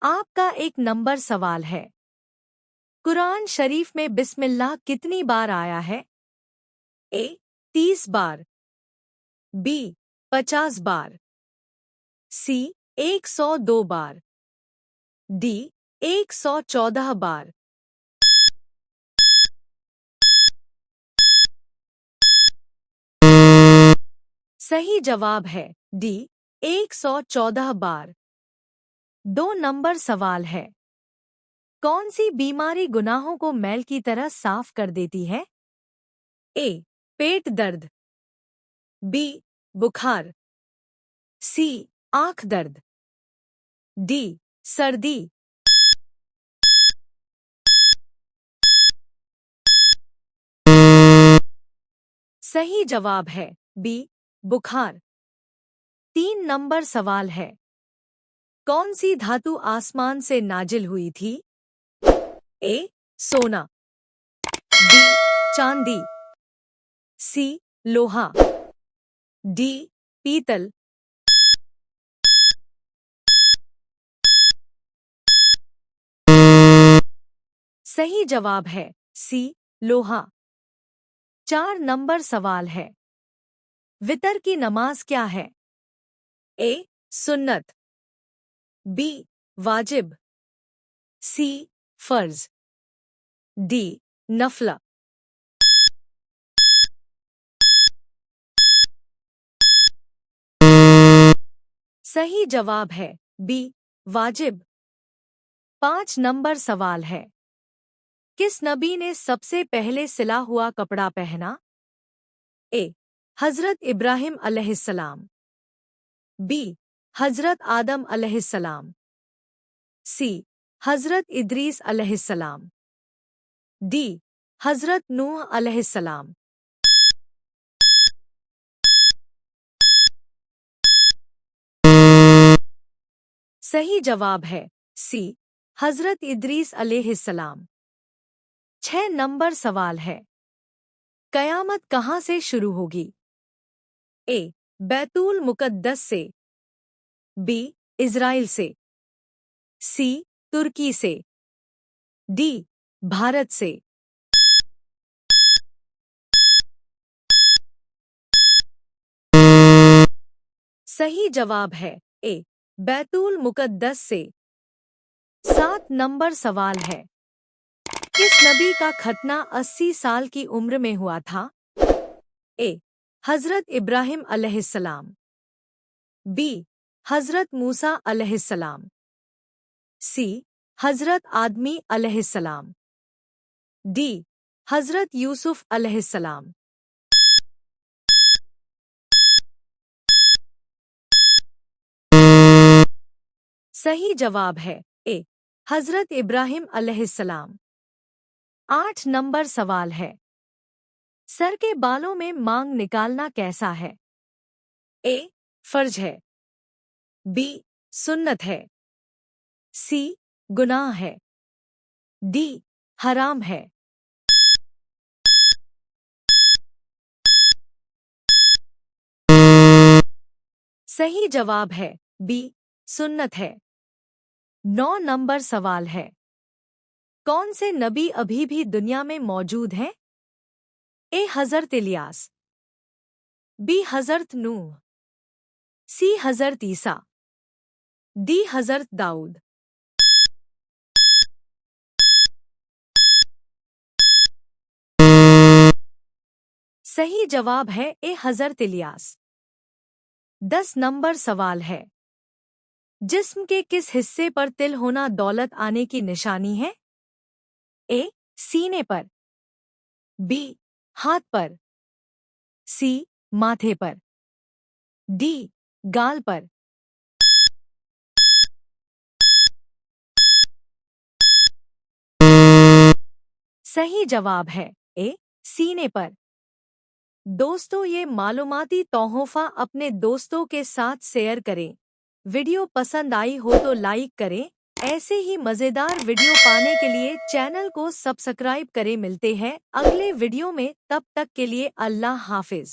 आपका एक नंबर सवाल है। कुरान शरीफ में बिस्मिल्लाह कितनी बार आया है? ए 30 बार, बी 50 बार, सी 102 बार, डी 114 बार। सही जवाब है डी 114 बार। 2 नंबर सवाल है। कौन सी बीमारी गुनाहों को मैल की तरह साफ कर देती है? ए पेट दर्द, बी बुखार, सी आंख दर्द, डी सर्दी। सही जवाब है बी बुखार। 3 नंबर सवाल है। कौन सी धातु आसमान से नाजिल हुई थी? ए सोना, बी चांदी, सी लोहा, डी पीतल। सही जवाब है सी लोहा। 4 नंबर सवाल है। वितर की नमाज क्या है? ए सुन्नत, बी वाजिब, सी फर्ज, डी नफला। सही जवाब है बी वाजिब। 5 नंबर सवाल है। किस नबी ने सबसे पहले सिला हुआ कपड़ा पहना? ए हजरत इब्राहिम अलैहिस्सलाम, बी हजरत आदम अलैहिस्सलाम, सी हजरत इद्रीस अलैहिस्सलाम, डी हजरत नूह अलैहिस्सलाम। सही जवाब है सी हजरत इद्रीस अलैहिस्सलाम। 6 नंबर सवाल है। कयामत कहाँ से शुरू होगी? ए बैतुल मुकद्दस से, बी इज़राइल से, सी तुर्की से, डी भारत से। सही जवाब है ए बैतुल मुकद्दस से। 7 नंबर सवाल है। किस नबी का खतना 80 साल की उम्र में हुआ था? ए हजरत इब्राहिम अलैहिस्सलाम, बी हजरत मूसा अलैहिस्सलाम, सी हजरत आदमी अलैहिस्सलाम, डी हजरत यूसुफ अलैहिस्सलाम। सही जवाब है ए हजरत इब्राहिम अलैहिस्सलाम। 8 नंबर सवाल है। सर के बालों में मांग निकालना कैसा है? ए फर्ज है, बी सुन्नत है, सी गुनाह है, डी हराम है। सही जवाब है बी सुन्नत है। 9 नंबर सवाल है। कौन से नबी अभी भी दुनिया में मौजूद हैं? ए हजरत इलियास, बी हजरत नूह, सी हजरत ईसा, डी हजरत दाऊद। सही जवाब है ए हजरत इलियास। 10 नंबर सवाल है। जिस्म के किस हिस्से पर तिल होना दौलत आने की निशानी है? ए सीने पर, बी हाथ पर, सी माथे पर, डी गाल पर। सही जवाब है ए सीने पर। दोस्तों, ये मालूमाती तोहफा अपने दोस्तों के साथ शेयर करें। वीडियो पसंद आई हो तो लाइक करें। ऐसे ही मज़ेदार वीडियो पाने के लिए चैनल को सब्सक्राइब करें। मिलते हैं अगले वीडियो में, तब तक के लिए अल्लाह हाफिज।